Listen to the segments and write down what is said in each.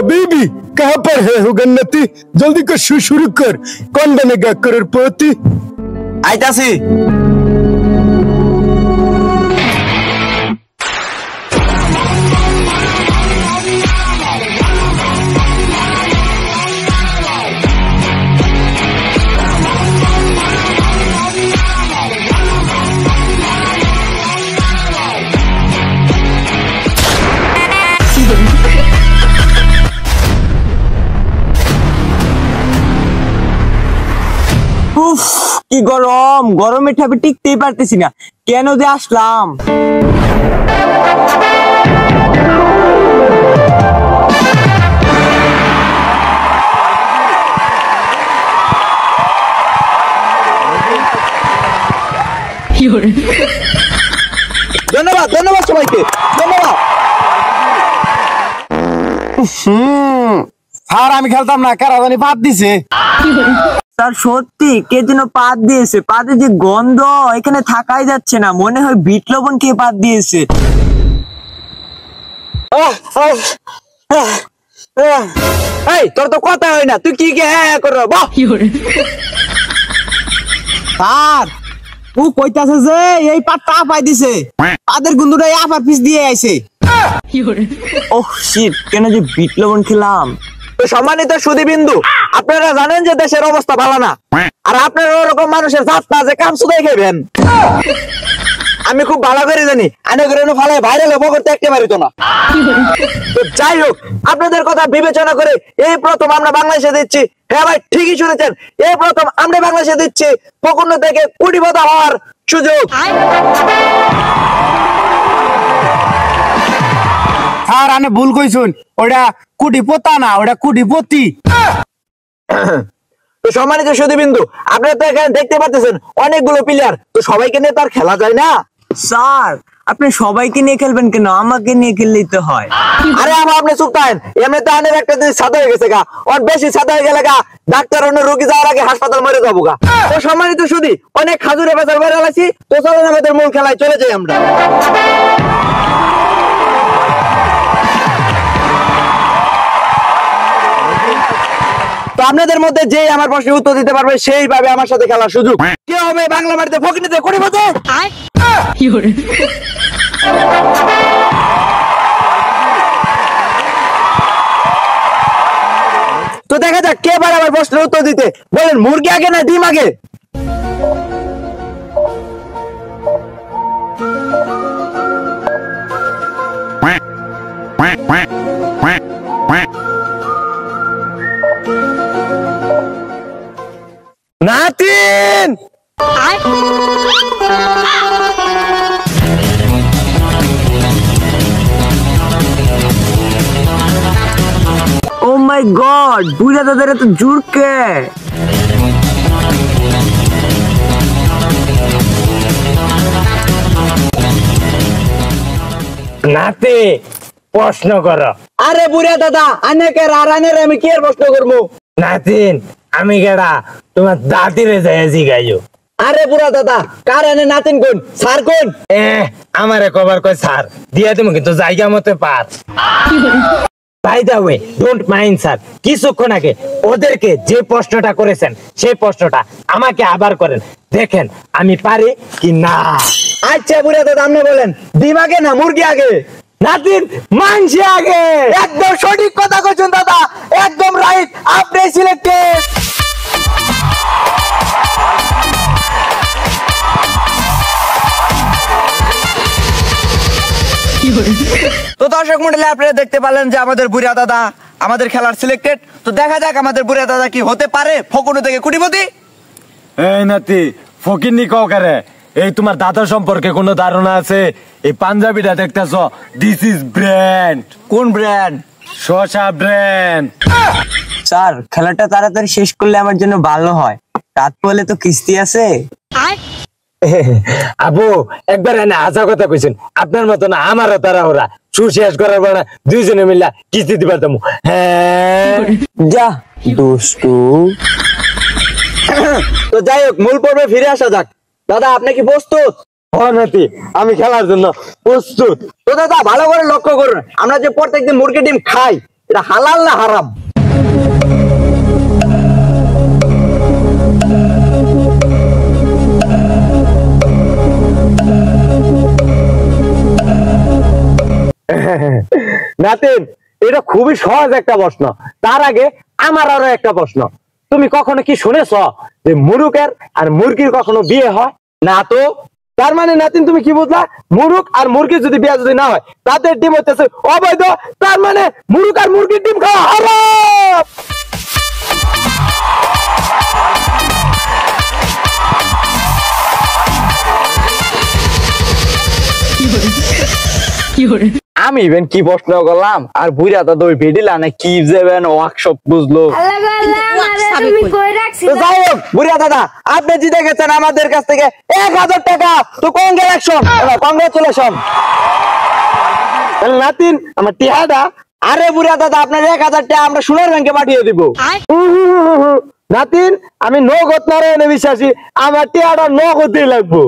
हबीबी कहाँ पर है हो गन्नती जल्दी कर शुरू कर कौन बनेगा करोड़पति आइतासी কি গরম গরমে ঠাপে টিকতেই পারতেছি না কেন যে আসলাম ধন্যবাদ ধন্যবাদ সবাইকে ধন্যবাদ স্যার আমি খেলতাম না কারা জানি বাদ দিছে স্যার সত্যি কে যেন পাত দিয়েছে পাতে যে গন্ধ এখানে থাকাই যাচ্ছে না মনে হয় বিট লবণ কে পাত দিয়েছে এই তোর তো কথা হয় না তুই কি কে হ্যাঁ কর স্যার ও কইতাছে যে এই পাতটা পাই দিছে পাদের গন্ধটা আবার পিছ দিয়ে আইছে ওহ শিট কেন যে বিট লবণ খেলাম তো সম্মানিত সুধীবিন্দু আপনারা জানেন যে দেশের অবস্থা ভালো না আর আপনারা ওরকম মানুষের জাত না যে কাম শুধু খাবেন আমি খুব ভালো করে জানি আনে করে ফলে ভাইরাল হবো করতে একেবারে তো না তো যাই হোক আপনাদের কথা বিবেচনা করে এই প্রথম আমরা বাংলাদেশে দিচ্ছি হ্যাঁ ভাই ঠিকই শুনেছেন এই প্রথম আমরা বাংলাদেশে দিচ্ছি পকুন্ন থেকে কোটিপতি হওয়ার সুযোগ স্যার আনে ভুল কইছুন ওটা কোটিপতি না ওটা কোটিপতি তো সম্মানিত সুধীবিন্দু আপনারা তো এখানে দেখতে পাচ্ছেন অনেকগুলো প্লেয়ার তো সবাইকে নিয়ে তো আর খেলা যায় না স্যার আপনি সবাইকে নিয়ে খেলবেন কেন আমাকে নিয়ে খেললেই তো হয় আরে আপনি চুপ থাকেন এমনি তো আনের একটা জিনিস সাদা হয়ে গেছে গা ওর বেশি সাদা হয়ে গেলে গা ডাক্তার অন্য রোগী যাওয়ার আগে হাসপাতাল মরে যাবো গা তো সম্মানিত সুধী অনেক খাজুরে বেচার বাইরে আছি তো চলেন আমাদের মূল খেলায় চলে যাই আমরা তো আপনাদের মধ্যে যে আমার প্রশ্নের উত্তর দিতে পারবে সেইভাবে আমার সাথে খেলার সুযোগ কে হবে বাংলা মাটিতে ফকিনিতে কোটিপতি তো দেখা যাক কে পারে আমার প্রশ্নের উত্তর দিতে বলেন মুরগি আগে না ডিম আগে নাতিন ও মাই গড বুঝা দাদার এত জোর কে নাতি প্রশ্ন করো আরে বুড়া দাদা আনেকে রারানের আমি কি আর প্রশ্ন করবো নাতিন আমি গেড়া তোমার দাদিরে যায় জিগাইও আরে বুড়া দাদা কার এনে নাতিন কোন স্যার কোন আমারে কবার কই স্যার দিয়া তুমি কিন্তু জায়গা মতে per by the way don't mind sir কিছুক্ষণ আগে ওদেরকে যে প্রশ্নটা করেছেন সেই প্রশ্নটা আমাকে আবার করেন দেখেন আমি পারি কি না আচ্ছা বুড়া দাদা আপনি বলেন ডিম আগে না মুরগি আগে নাতিন মাংস আগে একদম সঠিক কথা কইছেন দাদা একদম রাইট আপনি সিলেক্টেড তো দর্শক মণ্ডলী আপনারা দেখতে পেলেন যে আমাদের বুড়া দাদা আমাদের খেলার সিলেক্টেড তো দেখা যাক আমাদের বুড়া দাদা কি হতে পারে ফকুনো থেকে কোটিপতি এই নাতি ফকিন্নি কারে এই তোমার দাদা সম্পর্কে কোনো ধারণা আছে এই পাঞ্জাবিটা দেখতেছ দিস ইজ ব্র্যান্ড কোন ব্র্যান্ড শশা ব্র্যান্ড স্যার খেলাটা তাড়াতাড়ি শেষ করলে আমার জন্য ভালো হয় রাত পড়লে তো কিস্তি আছে আবু একবার এনে আজা কথা কইছেন আপনার মতো না আমারও তারা ওরা শেষ করার পর দুইজনে মিলা কিস্তি দিবার দাম হ্যাঁ যা দুষ্টু তো যাই হোক মূল পর্বে ফিরে আসা যাক দাদা আপনি কি প্রস্তুত নাতি আমি খেলার জন্য প্রস্তুত তো দাদা ভালো করে লক্ষ্য করুন আমরা যে প্রত্যেকদিন মুরগি ডিম খাই এটা হালাল না হারাম? নাতিন, এটা খুবই সহজ একটা প্রশ্ন। তার আগে আমার আরো একটা প্রশ্ন, তুমি কখনো কি শুনেছ যে মুরুকের আর মুরগির কখনো বিয়ে হয় না? তো তার মানে নাতিন তুমি কি বুঝলা, মুরুক আর মুরগি যদি বিয়ে যদি না হয় তাদের ডিম হইতেছে অবৈধ, তার মানে মুরুক আর মুরগির ডিম খাওয়া হারাম। আমি ইভেন কি প্রশ্ন করলাম আর বুড়া দাদা ওই বেডিলা না কি যাবেন ওয়ার্কশপ বুঝলো। তো যাই হোক বুড়া দাদা, আপনি জিতে গেছেন আমাদের কাছ থেকে 1000 টাকা। তো কংগ্রেচুলেশন নাতিন আমার টিহাটা। আরে বুড়া দাদা, আপনার 1000 টাকা আমরা সোনার ব্যাংকে পাঠিয়ে দিব। নাতিন আমি নগদ নারায়ণে বিশ্বাসী, আমার টিহাটা নগদই লাগবো।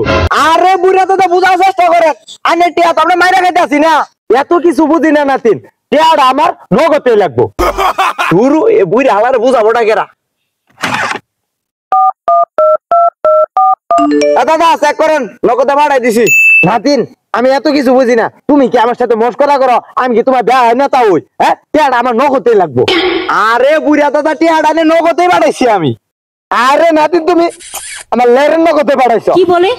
আরে বুড়া দাদা বুঝার চেষ্টা করেন, আনে টিয়া তো আমরা মাইরা খাইতে আসি না, এত কিছু বুঝি না নাতিন, টিহাটা আমার নগদই লাগবো। শুরু এ বুড়ি হালারে বুঝাবো না কেরা। দাদা চেক করেন, নগদে পাঠাই দিছি। নাতিন আমি এত কিছু বুঝি না, তুমি কি আমার সাথে মস্করা করো? আমি কি তোমার দেয়া হয় না? তা ওই হ্যাঁ, টিহাটা আমার নগদই লাগবো। আরে বুড়া দাদা টিয়াটা নে নগদে পাঠাইছি আমি। আরে নাতিন তুমি আমার লেরের নগদে পাঠাইছো। কি বলে?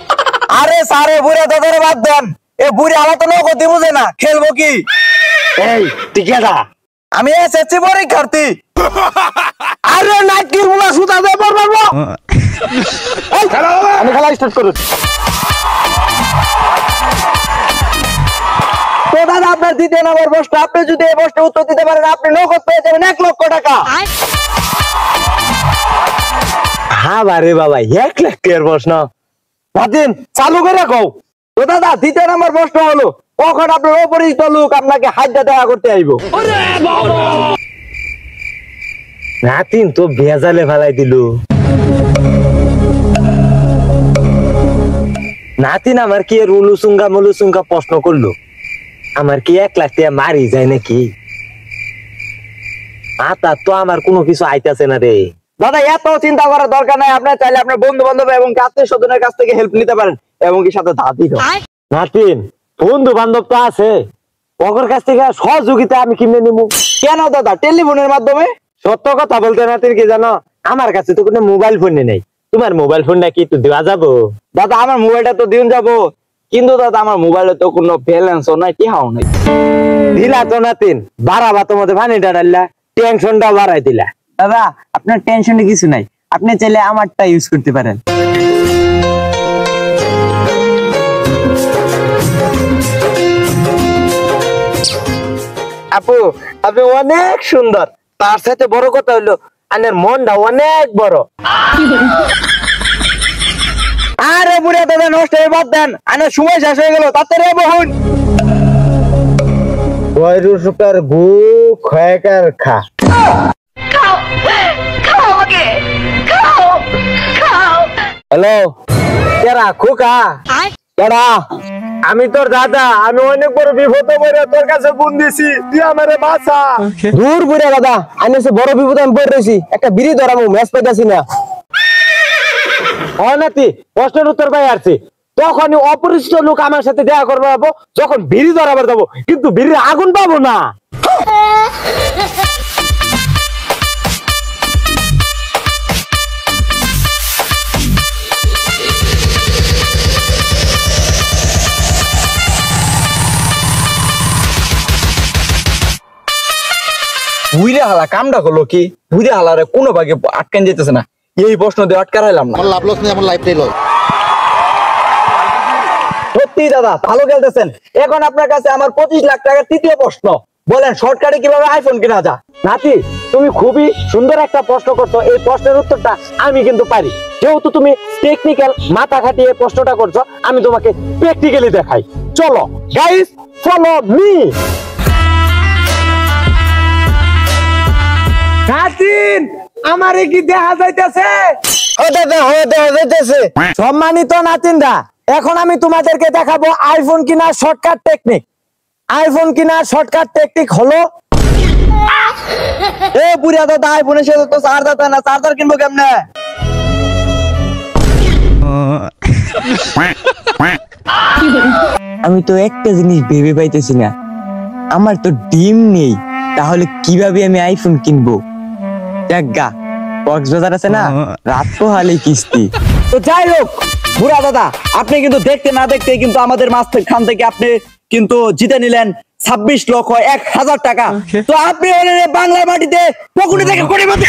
আরে সারে বুড়া দাদারে বাদ দেন, এ বুড়ি হালা তো নগদে বুঝে না, খেলবো কি? এই টিকেটা আমি এসেছি পরীক্ষার্থী। আরে নাকির মুলা সুতা দে পারবো। আমি খেলা স্টার্ট করব। তো দাদা আপনার দ্বিতীয় নম্বর প্রশ্ন, আপনি যদি এই প্রশ্নের উত্তর দিতে পারেন আপনি নগদ পেয়ে যাবেন 1 লক্ষ টাকা। হ্যাঁ বারে বাবা 1 লাখ টাকার প্রশ্ন। নাতিন চালু করে কও। তো দাদা দ্বিতীয় নম্বর প্রশ্ন হলো, কখন আপনার অপরিচিত লোক আপনাকে হাইডা দেখা করতে আইব? নাতিন তো ভেজালে ফেলাই দিল। নাতিন আমার কি রুলুসুঙ্গা প্রশ্ন করলো? আমার কি 1 লাখ টাকা মারি যায় নাকি? তার তো আমার কোনো কিছু আইতাছে না রে। দাদা এত চিন্তা করার দরকার নাই, আপনি চাইলে আপনার বন্ধু বান্ধব এবং আত্মীয় স্বজনের কাছ থেকে হেল্প নিতে পারেন, এবং কি সাথে দাদি। নাতিন বন্ধু বান্ধব তো আছে, ওর কাছ থেকে সহযোগিতা আমি কিনে নিবো। কেন দাদা? টেলিফোনের মাধ্যমে। সত্য কথা বলতে নাতিন কি জানো, আমার কাছে তো কোনো মোবাইল ফোন নেই। তোমার মোবাইল ফোনটা কি একটু দেওয়া যাবো? দাদা আমার মোবাইলটা তো দিন যাবো, কিন্তু দাদা আমার মোবাইলে তো কোনো ব্যালেন্সও নাই, টিহাও নাই। দিলা তো নাতিন, বাড়াবা তোমাদের ভানিটা ডাল্লা, টেনশনটা বাড়াই দিলা। দাদা আপনার টেনশনে কিছু নাই, আপনি চাইলে আমারটা ইউজ করতে পারেন। আপু আপনি অনেক সুন্দর, তার সাথে বড় কথা হইলো আনের মনটা অনেক বড়। আরে বুড়া দাদা নষ্ট হয়ে বাদ দেন, আনের সময় শেষ হয়ে গেল, তাতে রে বহুন। বয়রুসুকার গু খয়কার খা। হ্যালো কেরা খোকা? কেরা? আমি তোর দাদা, আমি অনেক বড় বিপদ পড়ে তোর কাছে ফোন দিছি, তুই আমারে বাঁচা। দূর বুড়া দাদা, আমি সে বড় বিপদ আমি পড়ে রয়েছি, একটা বিড়ি ধরাবো, ম্যাচ পাইতাছি না। হয় নাতি প্রশ্নের উত্তর পাই আসছি, তখনই অপরিচিত লোক আমার সাথে দেখা করবো যাবো, যখন বিড়ি ধরাবার যাবো, কিন্তু বিড়ির আগুন পাবো না। বুড়া হালা কামটা করলো কি? বুড়া হালারে কোনো ভাগে আটকান যেতেছে না, এই প্রশ্ন দিয়ে আটকা রাখলাম না। লাভ লস নেই, আমার লাইফটাই লস। সত্যি দাদা ভালো খেলতেছেন। এখন আপনার কাছে আমার 25 লাখ টাকার তৃতীয় প্রশ্ন, বলেন শর্টকাটে কিভাবে আইফোন কেনা যায়? নাতি তুমি খুবই সুন্দর একটা প্রশ্ন করছো, এই প্রশ্নের উত্তরটা আমি কিন্তু পারি, যেহেতু তুমি টেকনিক্যাল মাথা খাটিয়ে প্রশ্নটা করছো, আমি তোমাকে প্র্যাকটিক্যালি দেখাই। চলো গাইস, ফলো মি। নাতিন আমারে কি দেখা যাইতেছে? সম্মানিত নাতিনরা, এখন আমি তোমাদেরকে দেখাবো আইফোন কিনার শর্টকাট টেকনিক। আইফোন কিনার শর্টকাট টেকনিক হলো এ বুড়া দাদা আইফোনের সাথে তো চার্জার না, চার্জার কিনবো কেমনে? আমি তো একটা জিনিস ভেবে পাইতেছি না, আমার তো ডিম নেই, তাহলে কিভাবে আমি আইফোন কিনবো? জাগা কক্সবাজার আছে না, রাত পোহালে কিস্তি। তো যাই হোক বুড়া দাদা, আপনি কিন্তু দেখতে না দেখতে কিন্তু আমাদের মাঝখান থেকে আপনি কিন্তু জিতে নিলেন 26,01,000 টাকা। তো আপনি বাংলার মাটিতে পকুনি থেকে কোটিপতি।